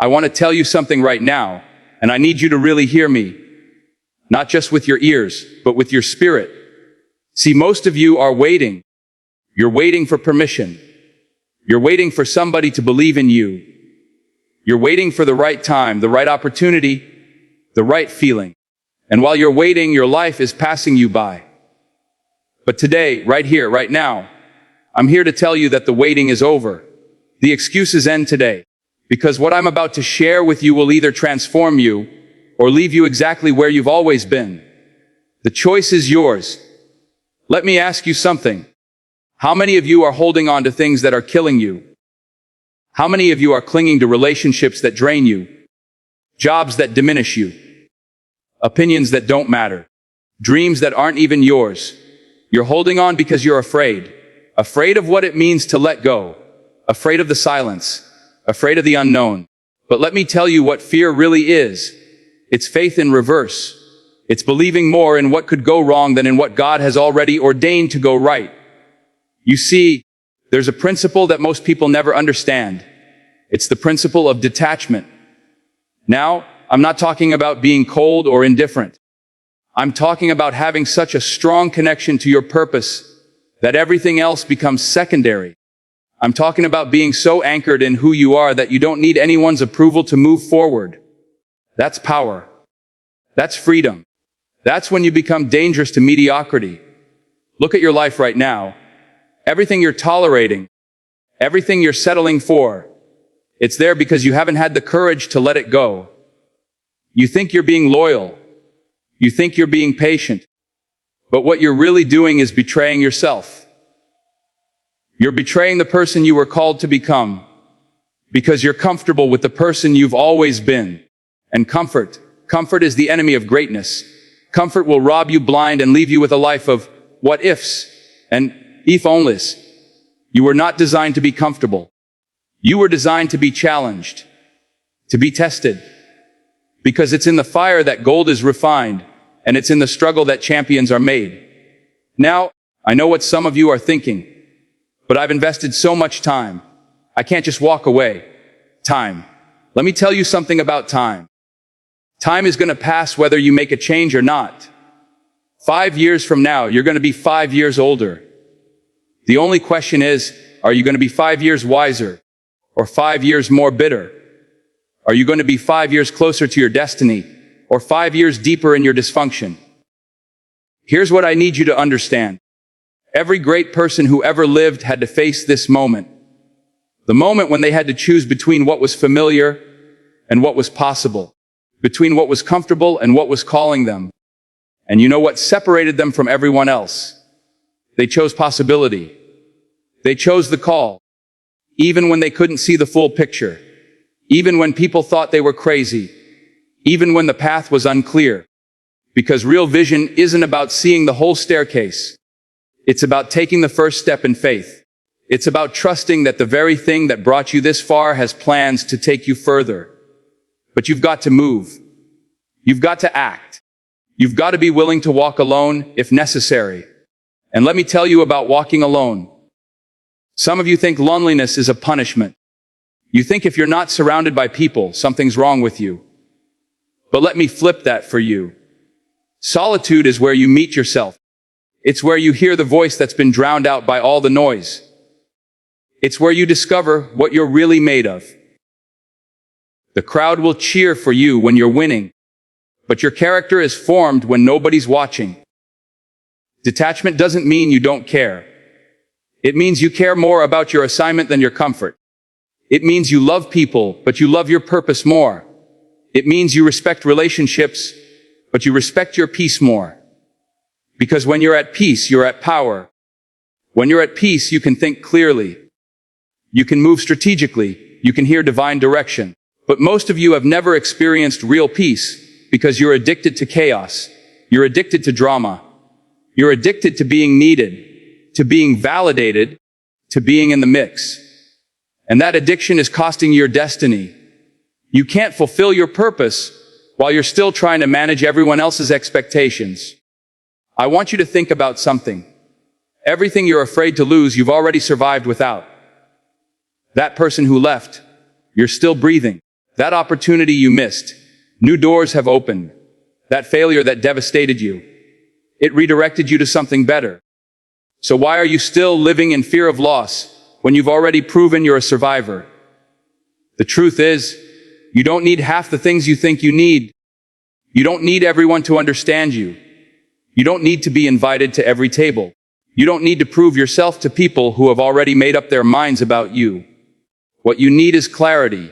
I want to tell you something right now, and I need you to really hear me. Not just with your ears, but with your spirit. See, most of you are waiting. You're waiting for permission. You're waiting for somebody to believe in you. You're waiting for the right time, the right opportunity, the right feeling. And while you're waiting, your life is passing you by. But today, right here, right now, I'm here to tell you that the waiting is over. The excuses end today. Because what I'm about to share with you will either transform you or leave you exactly where you've always been. The choice is yours. Let me ask you something. How many of you are holding on to things that are killing you? How many of you are clinging to relationships that drain you? Jobs that diminish you? Opinions that don't matter? Dreams that aren't even yours? You're holding on because you're afraid. Afraid of what it means to let go. Afraid of the silence. Afraid of the unknown. But let me tell you what fear really is. It's faith in reverse. It's believing more in what could go wrong than in what God has already ordained to go right. You see, there's a principle that most people never understand. It's the principle of detachment. Now, I'm not talking about being cold or indifferent. I'm talking about having such a strong connection to your purpose that everything else becomes secondary. I'm talking about being so anchored in who you are that you don't need anyone's approval to move forward. That's power. That's freedom. That's when you become dangerous to mediocrity. Look at your life right now. Everything you're tolerating, everything you're settling for, it's there because you haven't had the courage to let it go. You think you're being loyal. You think you're being patient. But what you're really doing is betraying yourself. You're betraying the person you were called to become because you're comfortable with the person you've always been. And comfort is the enemy of greatness. Comfort will rob you blind and leave you with a life of what ifs and if onlys. You were not designed to be comfortable. You were designed to be challenged, to be tested. Because it's in the fire that gold is refined, and it's in the struggle that champions are made. Now, I know what some of you are thinking, but I've invested so much time. I can't just walk away. Time. Let me tell you something about time. Time is going to pass whether you make a change or not. 5 years from now, you're going to be 5 years older. The only question is, are you going to be 5 years wiser or 5 years more bitter? Are you going to be 5 years closer to your destiny or 5 years deeper in your dysfunction? Here's what I need you to understand. Every great person who ever lived had to face this moment. The moment when they had to choose between what was familiar and what was possible, between what was comfortable and what was calling them. And you know what separated them from everyone else? They chose possibility. They chose the call. Even when they couldn't see the full picture. Even when people thought they were crazy. Even when the path was unclear. Because real vision isn't about seeing the whole staircase. It's about taking the first step in faith. It's about trusting that the very thing that brought you this far has plans to take you further. But you've got to move. You've got to act. You've got to be willing to walk alone if necessary. And let me tell you about walking alone. Some of you think loneliness is a punishment. You think if you're not surrounded by people, something's wrong with you. But let me flip that for you. Solitude is where you meet yourself. It's where you hear the voice that's been drowned out by all the noise. It's where you discover what you're really made of. The crowd will cheer for you when you're winning, but your character is formed when nobody's watching. Detachment doesn't mean you don't care. It means you care more about your assignment than your comfort. It means you love people, but you love your purpose more. It means you respect relationships, but you respect your peace more. Because when you're at peace, you're at power. When you're at peace, you can think clearly. You can move strategically. You can hear divine direction. But most of you have never experienced real peace because you're addicted to chaos. You're addicted to drama. You're addicted to being needed, to being validated, to being in the mix. And that addiction is costing you your destiny. You can't fulfill your purpose while you're still trying to manage everyone else's expectations. I want you to think about something. Everything you're afraid to lose, you've already survived without. That person who left, you're still breathing. That opportunity you missed. New doors have opened. That failure that devastated you. It redirected you to something better. So why are you still living in fear of loss when you've already proven you're a survivor? The truth is, you don't need half the things you think you need. You don't need everyone to understand you. You don't need to be invited to every table. You don't need to prove yourself to people who have already made up their minds about you. What you need is clarity.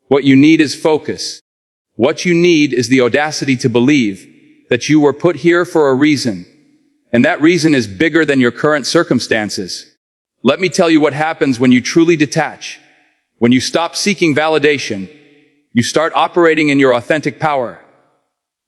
What you need is focus. What you need is the audacity to believe that you were put here for a reason. And that reason is bigger than your current circumstances. Let me tell you what happens when you truly detach. When you stop seeking validation, you start operating in your authentic power.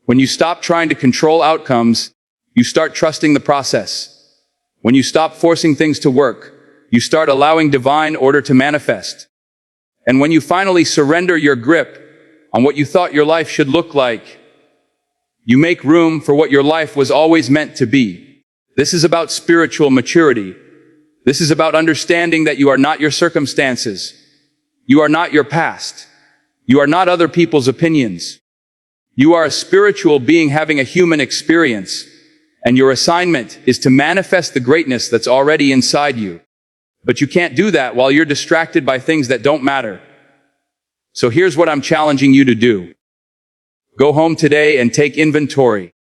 When you stop trying to control outcomes, you start trusting the process. When you stop forcing things to work, you start allowing divine order to manifest. And when you finally surrender your grip on what you thought your life should look like, you make room for what your life was always meant to be. This is about spiritual maturity. This is about understanding that you are not your circumstances. You are not your past. You are not other people's opinions. You are a spiritual being having a human experience, and your assignment is to manifest the greatness that's already inside you. But you can't do that while you're distracted by things that don't matter. So here's what I'm challenging you to do. Go home today and take inventory.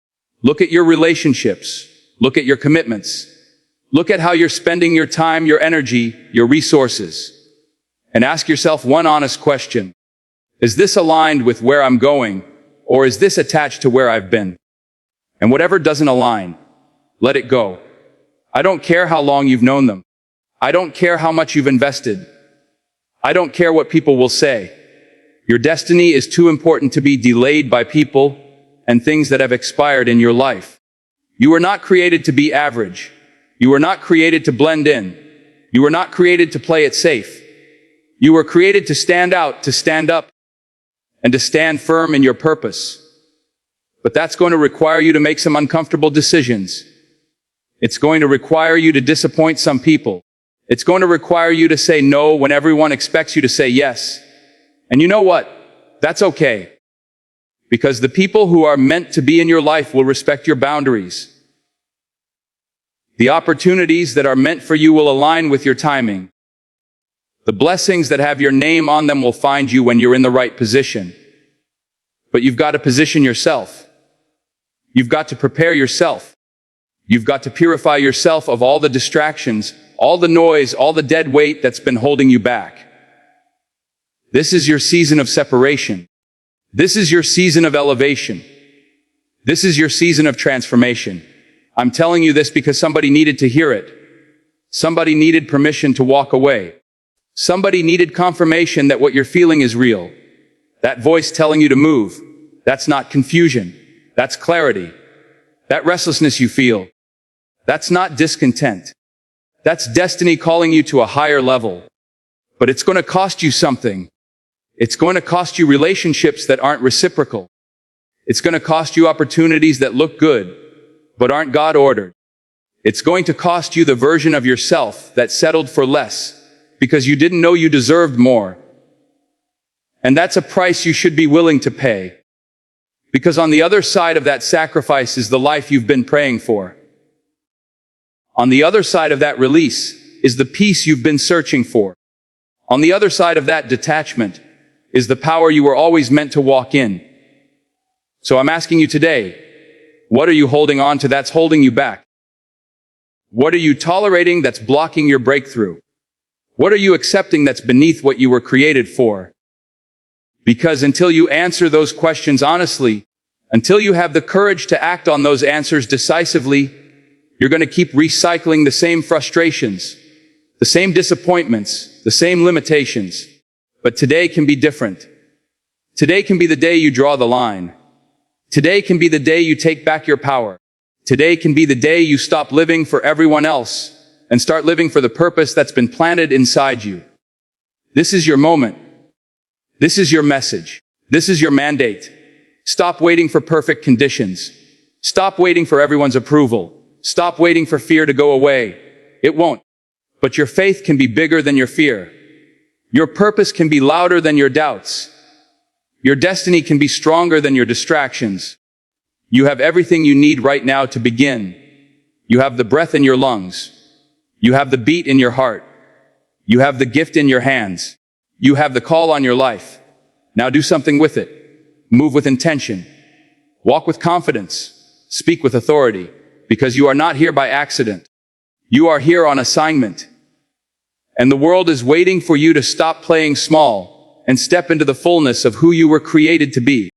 Look at your relationships. Look at your commitments. Look at how you're spending your time, your energy, your resources. And ask yourself one honest question. Is this aligned with where I'm going, or is this attached to where I've been? And whatever doesn't align, let it go. I don't care how long you've known them. I don't care how much you've invested. I don't care what people will say. Your destiny is too important to be delayed by people and things that have expired in your life. You were not created to be average. You were not created to blend in. You were not created to play it safe. You were created to stand out, to stand up, and to stand firm in your purpose. But that's going to require you to make some uncomfortable decisions. It's going to require you to disappoint some people. It's going to require you to say no when everyone expects you to say yes. And you know what? That's okay. Because the people who are meant to be in your life will respect your boundaries. The opportunities that are meant for you will align with your timing. The blessings that have your name on them will find you when you're in the right position. But you've got to position yourself. You've got to prepare yourself. You've got to purify yourself of all the distractions, all the noise, all the dead weight that's been holding you back. This is your season of separation. This is your season of elevation. This is your season of transformation. I'm telling you this because somebody needed to hear it. Somebody needed permission to walk away. Somebody needed confirmation that what you're feeling is real. That voice telling you to move, that's not confusion. That's clarity. That restlessness you feel, that's not discontent. That's destiny calling you to a higher level. But it's going to cost you something. It's going to cost you relationships that aren't reciprocal. It's going to cost you opportunities that look good, but aren't God-ordered. It's going to cost you the version of yourself that settled for less because you didn't know you deserved more. And that's a price you should be willing to pay. Because on the other side of that sacrifice is the life you've been praying for. On the other side of that release is the peace you've been searching for. On the other side of that detachment is the power you were always meant to walk in. So I'm asking you today, what are you holding on to that's holding you back? What are you tolerating that's blocking your breakthrough? What are you accepting that's beneath what you were created for? Because until you answer those questions honestly, until you have the courage to act on those answers decisively, you're going to keep recycling the same frustrations, the same disappointments, the same limitations. But today can be different. Today can be the day you draw the line. Today can be the day you take back your power. Today can be the day you stop living for everyone else and start living for the purpose that's been planted inside you. This is your moment. This is your message. This is your mandate. Stop waiting for perfect conditions. Stop waiting for everyone's approval. Stop waiting for fear to go away. It won't. But your faith can be bigger than your fear. Your purpose can be louder than your doubts. Your destiny can be stronger than your distractions. You have everything you need right now to begin. You have the breath in your lungs. You have the beat in your heart. You have the gift in your hands. You have the call on your life. Now do something with it. Move with intention. Walk with confidence. Speak with authority, because you are not here by accident. You are here on assignment. And the world is waiting for you to stop playing small and step into the fullness of who you were created to be.